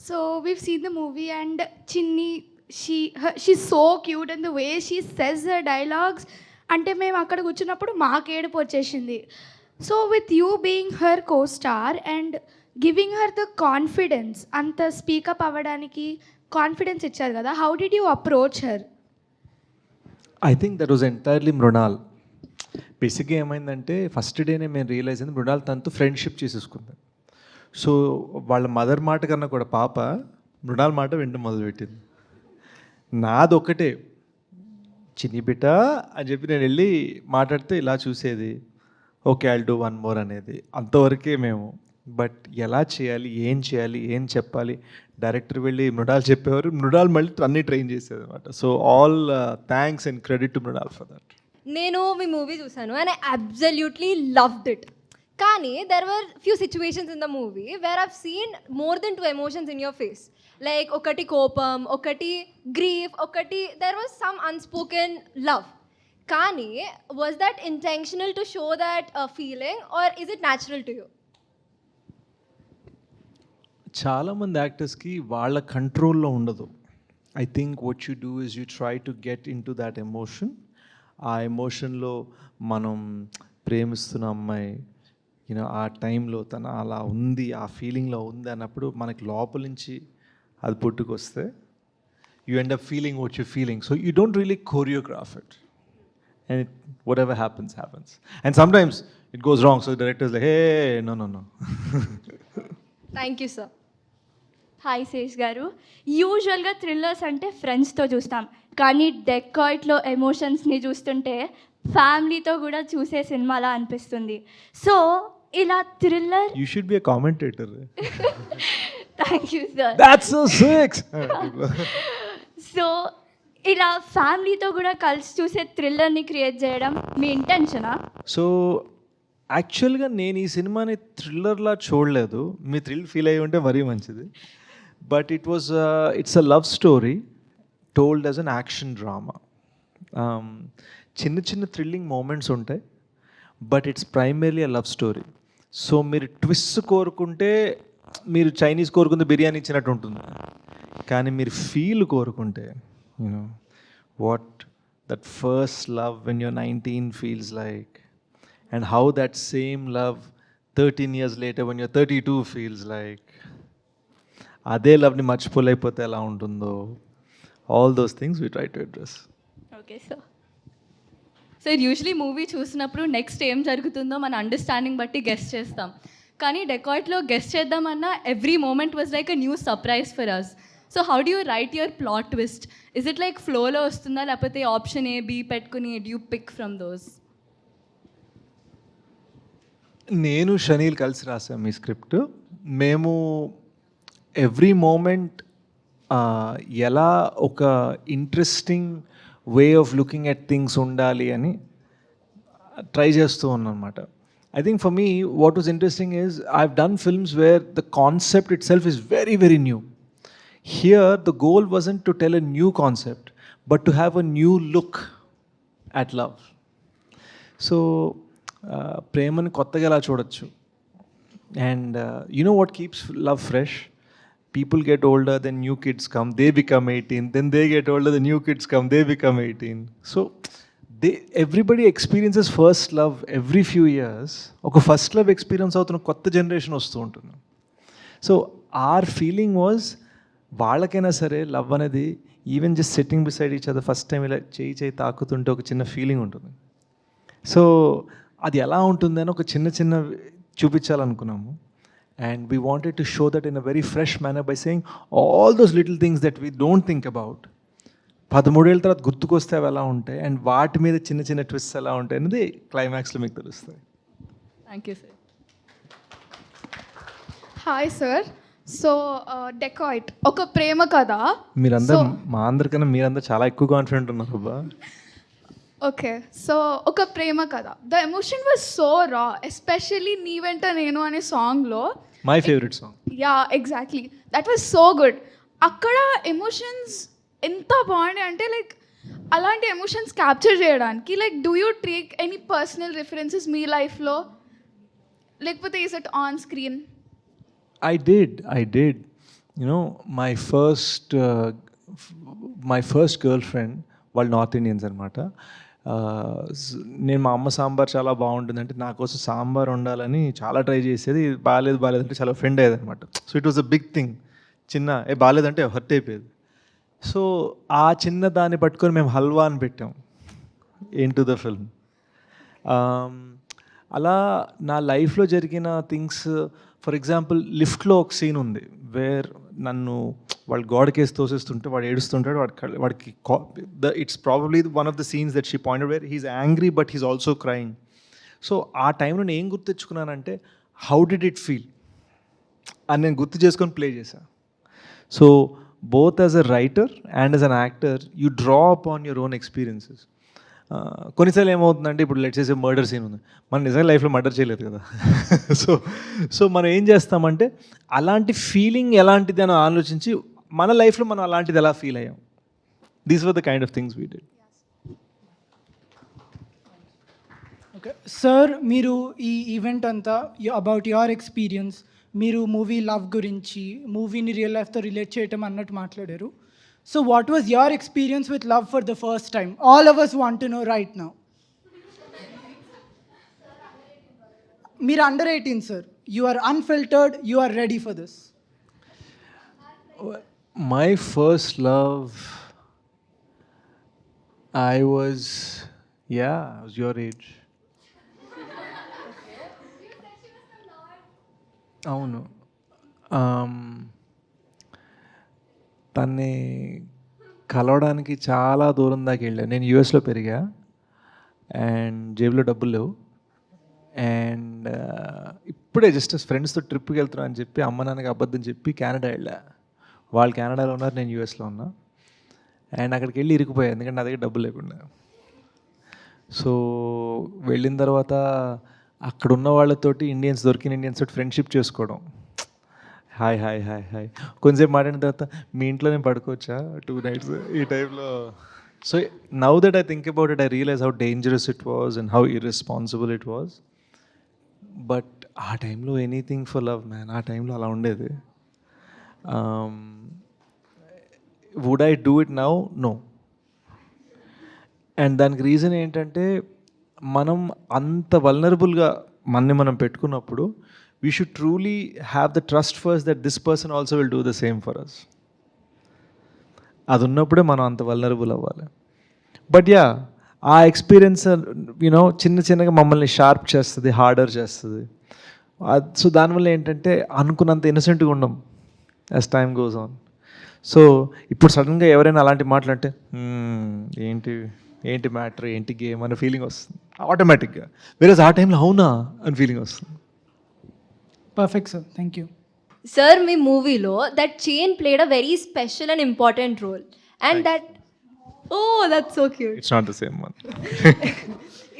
So we've seen the movie, and Chinni, she's so cute, and the way she says her dialogues, అంటే మేము అక్కడ కూర్చున్నప్పుడు మాకు ఏడుపు వచ్చేసింది. So with you being her costar and giving her the confidence, అంత speak up అవ్వడానికి confidence ఇచ్చారు కదా, how did you approach her? I think that was entirely Mrunal. బేసిక్గా ఏమైందంటే ఫస్ట్ డేనే మేము రియలైజ్ అయింది మృణాల్ తనతో ఫ్రెండ్షిప్ చేసేసుకుంది. సో వాళ్ళ మదర్ మాట కన్నా కూడా పాప మృణాల్ మాట వినడం మొదలుపెట్టింది. నాది ఒకటే, చిన్ని బిడ్డ అని చెప్పి నేను వెళ్ళి మాట్లాడితే ఇలా చూసేది, okay I'll do one more అనేది, అంతవరకే మేము. బట్ ఎలా చేయాలి, ఏం చెప్పాలి, డైరెక్టర్ వెళ్ళి మృణాల్ చెప్పేవారు, మృణాల్ మళ్ళీ అన్నీ ట్రైన్ చేసేది అనమాట. So all thanks and credit to Mrunal for that. నేను మీ మూవీ చూసాను and I absolutely loved it. కానీ there were few situations in the movie where I've seen more than 2 emotions in your face. Like ఒకటి కోపం, ఒకటి grief, ఒకటి there was some unspoken love. కానీ was that intentional to show that feeling or is it natural to you? చాలామంది యాక్టర్స్కి వాళ్ళ కంట్రోల్లో ఉండదు. I think what you do is you try to get in to that emotion. ఆ ఎమోషన్లో మనం ప్రేమిస్తున్న అమ్మాయి ఆ టైంలో తన అలా ఉంది, ఆ ఫీలింగ్లో ఉంది అన్నప్పుడు మనకి లోపల నుంచి అది పుట్టుకొస్తే you end up feeling what you feeling. So you don't really choreograph it and whatever happens happens and sometimes it goes wrong. So directors like hey no. Thank you sir. Hi Sesh garu, యూజువల్గా thrillers అంటే ఫ్రెండ్స్తో చూస్తాం, కానీ డెకాయిట్లో ఎమోషన్స్ని చూస్తుంటే ఫ్యామిలీతో కూడా చూసే సినిమాలా అనిపిస్తుంది. సో ఇలా thriller you should be a commentator. Thank you sir. That's so sick. So ఇలా ఫ్యామిలీతో కూడా కలిసి చూసే థ్రిల్లర్ని క్రియేట్ చేయడం మీ ఇంటెన్షనా? సో యాక్చువల్గా నేను ఈ సినిమాని థ్రిల్లర్లా చూడలేదు, మీ థ్రిల్ ఫీల్ అయ్యి ఉంటే మరీ మంచిది. But it's a love story told as an action drama. చిన్న చిన్న థ్రిల్లింగ్ మూమెంట్స్ ఉంటాయి, but it's primarily a love story. So మీరు ట్విస్ట్ కోరుకుంటే మీరు చైనీస్ కోరుకుంటే బిర్యానీ ఇచ్చినట్టు ఉంటుంది, కానీ మీరు ఫీల్ కోరుకుంటే what that first love when you're 19 feels like, and how that same love 13 years later when you're 32 feels like, అదే లవ్ని మర్చిపోలేకపోతే ఎలా ఉంటుందో, all those things we try to address. Okay sir. Sir usually movie చూసినప్పుడు next ఏం జరుగుతుందో మన understanding బట్టి గెస్ట్ చేస్తాం, కానీ డెకాయిట్లో గెస్ట్ చేద్దామన్నా every moment was like a new surprise for us. So how do you write your plot twist? Is it like ఫ్లోలో వస్తుందా, లేకపోతే ఆప్షన్ ఏ బి పెట్టుకుని do you pick from those? నేను షనీల్ కలిసి రాసాం ఈ స్క్రిప్ట్. మేము ఎవ్రీ మూమెంట్ ఎలా ఒక interesting way of looking at things ఉండాలి అని ట్రై చేస్తూ ఉన్నాం అనమాట. I think for me what was interesting is I have done films where the concept itself is very very new. Here the goal wasn't to tell a new concept but to have a new look at love. So ప్రేమని కొత్తగా ఎలా చూడొచ్చు. And you know what keeps love fresh? People get older, then new kids come, they become 18, then they get older, the new kids come, they become 18. So everybody experiences first love every few years. Oka first love experience avutuna kotta generation vastu untundi. So our feeling was వాళ్ళకైనా సరే love అనేది even just sitting beside each other first time ఇలా చేయి తాకుతుంటే ఒక చిన్న feeling ఉంటుంది. So అది ఎలా ఉంటుందని ఒక చిన్న చూపించాలనుకున్నాము. And we wanted to show that in a very fresh manner by saying all those little things that we don't think about. 13 ఏళ్ళ తర్వాత గుర్తుకొస్తే అవి ఎలా ఉంటాయి అండ్ వాటి మీద చిన్న ట్విస్ట్ ఎలా ఉంటాయి అనేది క్లైమాక్స్లో మీకు తెలుస్తాయి. Thank you sir. Hi sir. So dacoit ఒక ప్రేమ కథ. మీరందరూ మా అందరికన్నా మీరందరూ చాలా ఎక్కువ కాన్ఫిడెంట్ ఉన్నారు అబ్బా. ఓకే, సో ఒక ప్రేమ కథ, the emotion was so raw, especially నీ వెంట నేను అనే సాంగ్లో. My favourite song. Yeah exactly, that was so good. అక్కడ ఎమోషన్స్ ఎంత బాగున్నాయి అంటే లైక్ అలాంటి ఎమోషన్స్ క్యాప్చర్ చేయడానికి like do you take any personal references మీ లైఫ్లో, లేకపోతే is it on screen? I did. My first girlfriend వాళ్ళు నార్త్ ఇండియన్స్ అనమాట. నేను మా అమ్మ సాంబార్ చాలా బాగుంటుందంటే నా కోసం సాంబార్ వండాలని చాలా ట్రై చేసేది. బాగాలేదంటే చాలా ఫ్రెండ్ అయ్యేది అనమాట. So it was a big thing. బాగాలేదంటే హర్ట్ అయిపోయేది. సో ఆ చిన్న దాన్ని పట్టుకొని మేము హల్వా అని పెట్టాం ఇన్ టు ద ఫిల్మ్. అలా నా లైఫ్లో జరిగిన థింగ్స్, ఫర్ ఎగ్జాంపుల్ లిఫ్ట్లో ఒక సీన్ ఉంది వేర్ నన్ను వాళ్ళు గోడకేసి తోసేస్తుంటే వాడు ఏడుస్తుంటాడు. వాడికి it's probably one of the scenes that she pointed where he's angry but he's also crying. So ఆ టైంలో నేను ఏం గుర్తెచ్చుకున్నానంటే హౌ డిడ్ ఇట్ ఫీల్ అని నేను గుర్తు చేసుకొని ప్లే చేశాను. So both as a writer and as an actor, you draw upon your own experiences. కొన్నిసార్లు ఏమవుతుందంటే ఇప్పుడు లెట్స్ సే మర్డర్ సీన్ ఉంది, మనం నిజంగా లైఫ్లో మర్డర్ చేయలేదు కదా. సో మనం ఏం చేస్తామంటే అలాంటి ఫీలింగ్ ఎలాంటిది అని ఆలోచించి మన లైఫ్లో మనం అలాంటిది ఎలా ఫీల్ అయ్యాం. These were the kind of things we did. Okay sir, మీరు ఈ ఈవెంట్ అంతా అబౌట్ యువర్ ఎక్స్పీరియన్స్, మీరు మూవీ లవ్ గురించి, మూవీని రియల్ లైఫ్తో రిలేట్ చేయటం అన్నట్టు మాట్లాడారు. So what was your experience with love for the first time? All of us want to know right now. మీరు under 18 sir, you are unfiltered, you are ready for this. My first love, I was your age. అవును, తన్ని కలవడానికి చాలా దూరం దాకా వెళ్ళా. నేను యూఎస్లో పెరిగా అండ్ జేబులో డబ్బులు లేవు. అండ్ ఇప్పుడే జస్ట్ ఫ్రెండ్స్తో ట్రిప్కి వెళ్తున్నా అని చెప్పి అమ్మ నాన్నకి అబద్ధం చెప్పి కెనడా వెళ్ళా. వాళ్ళు కెనడాలో ఉన్నారు, నేను యూఎస్లో ఉన్నా. అండ్ అక్కడికి వెళ్ళి ఇరికిపోయా ఎందుకంటే నా దగ్గర డబ్బులు లేకుండా. సో వెళ్ళిన తర్వాత అక్కడ ఉన్న వాళ్ళతోటి దొరికిన ఇండియన్స్ తోటి ఫ్రెండ్షిప్ చేసుకోవడం, హాయ్ హాయ్ హాయ్ హాయ్ కొంచెంసేపు మాట్లాడిన తర్వాత మీ ఇంట్లో నేను పడుకోవచ్చా 2 nights ఈ టైంలో. So now that I think about it, I realize how dangerous it was and how irresponsible it was. But ఆ టైంలో ఎనీథింగ్ ఫర్ లవ్ మ్యాన్, ఆ టైంలో అలా ఉండేది. Would I do it now? No. And దానికి reason ఏంటంటే మనం అంత వల్నరబుల్గా మనం పెట్టుకున్నప్పుడు we should truly have the trust first that this person also will do the same for us. అది ఉన్నప్పుడే మనం అంత వల్నరబుల్ అవ్వాలి. బట్ ఆ ఎక్స్పీరియన్స్ చిన్నగా మమ్మల్ని షార్ప్ చేస్తుంది, హార్డర్ చేస్తుంది. సో దానివల్ల ఏంటంటే అనుకున్నంత ఇన్నసెంట్గా ఉండం as time goes on. So ఇప్పుడు సడన్గా ఎవరైనా అలాంటి మాట్లాడితే ఏంటి మ్యాటర్, ఏంటి గేమ్ అనే ఫీలింగ్ వస్తుంది ఆటోమేటిక్గా. వేరేస్ ఆ టైంలో అవునా అని ఫీలింగ్ వస్తుంది. Perfect sir, thank you. Sir, మీ మూవీలో that chain played a very special and important role. And that that's so cute. It's not the same one.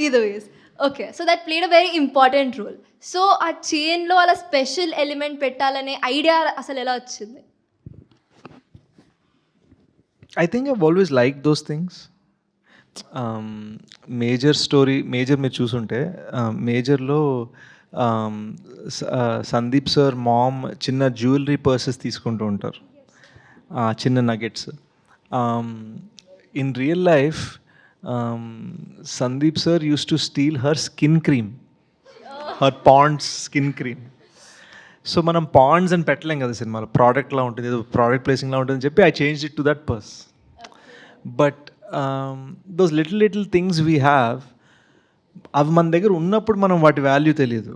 Either ways. Okay, so that played a very important role. So ఆ చైన్లో అలా special element పెట్టాలనే idea అసలు ఎలా వచ్చింది? I think I've always liked those things. Major మీరు చూసుంటే మేజర్లో Sandeep sir mom చిన్న జ్యువెలరీ పర్సెస్ తీసుకుంటూ ఉంటారు, చిన్న nuggets. In real life Sandeep sir used to steal her skin cream, her Pond's skin cream. So మనం పాండ్స్ అని పెట్టలేం కదా సినిమాలో, ప్రోడక్ట్లా ఉంటుంది, ఏదో ప్రోడక్ట్ ప్లేసింగ్లా ఉంటుందని చెప్పి I change it to that purse. But those little things we have, అవి మన దగ్గర ఉన్నప్పుడు మనం వాటి వాల్యూ తెలియదు.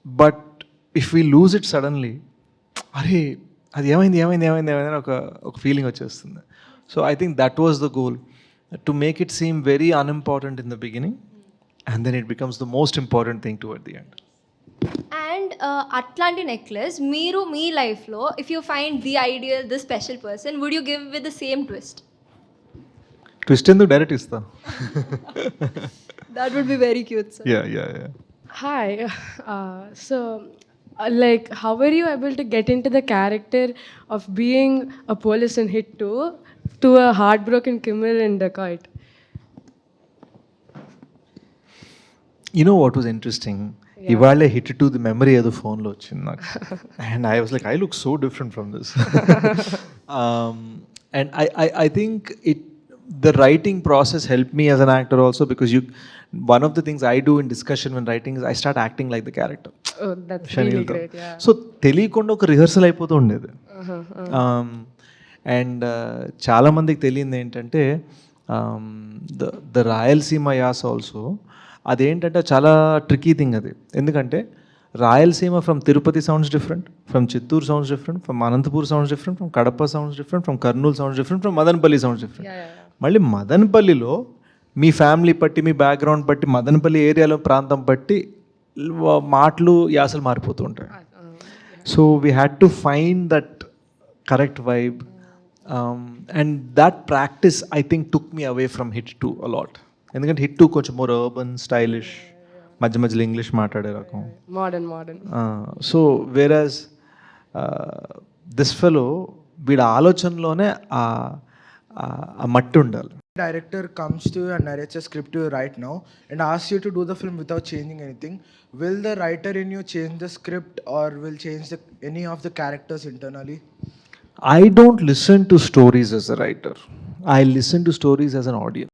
But if we lose it suddenly, అరే అది ఏమైంది అని ఒక ఫీలింగ్ వచ్చేస్తుంది. So I think that was the goal, to make it seem very unimportant in the beginning and then it becomes the most important thing toward the end. And అట్లాంటి necklace మీరు మీ లైఫ్లో if you find the ideal, the special person, would you give with the same twist? Twist ఎందుకు, direct ఇస్తా. That would be very cute, sir. Yeah. Hi. Like, how were you able to get into the character of being a police in Hit 2 to a heartbroken Kimmel in Dacoit? You know what was interesting? ఇవాళే hit to the memory ఏదో ఫోన్లో వచ్చింది నాకు and I was like I look so different from this and I think it the writing process helped me as an actor also because one of the things I do in discussion when writing is I start acting like the character. Oh, that's Shanil really tho. great. Yeah. So తెలియకుండా ఒక rehearsal అయిపోతూ ఉండేది and చాలా మందికి తెలియంది ఏంటంటే the Rayalaseema యాస also అదేంటంటే చాలా ట్రికీ థింగ్ అది ఎందుకంటే Rayalaseema from Tirupati sounds different from Chittoor sounds different from Anantapur sounds different from Kadapa sounds different from Kurnool sounds different from Madanapalle sounds different మళ్ళీ మదనపల్లిలో మీ ఫ్యామిలీ బట్టి మీ బ్యాక్గ్రౌండ్ బట్టి మదనపల్లి ఏరియాలో ప్రాంతం బట్టి మాటలు యాసలు మారిపోతూ ఉంటాయి so we had to find that correct vibe and that practice I think took me away from HIT 2 a lot ఎందుకంటే హిట్ 2 కొంచెం మోర్ అర్బన్ స్టైలిష్ మధ్య మధ్యలో ఇంగ్లీష్ మాట్లాడే రకం Modern. సో వేరాజ్ దిస్ ఫెలో వీడి ఆలోచనలోనే ఆ మట్టి ఉండాలి. Director comes to you and narrates a script to you right now and asks you to do the film without changing anything. Will the writer in you change the script or will change any of the characters internally? I don't listen to stories as a writer. I listen to stories as an audience.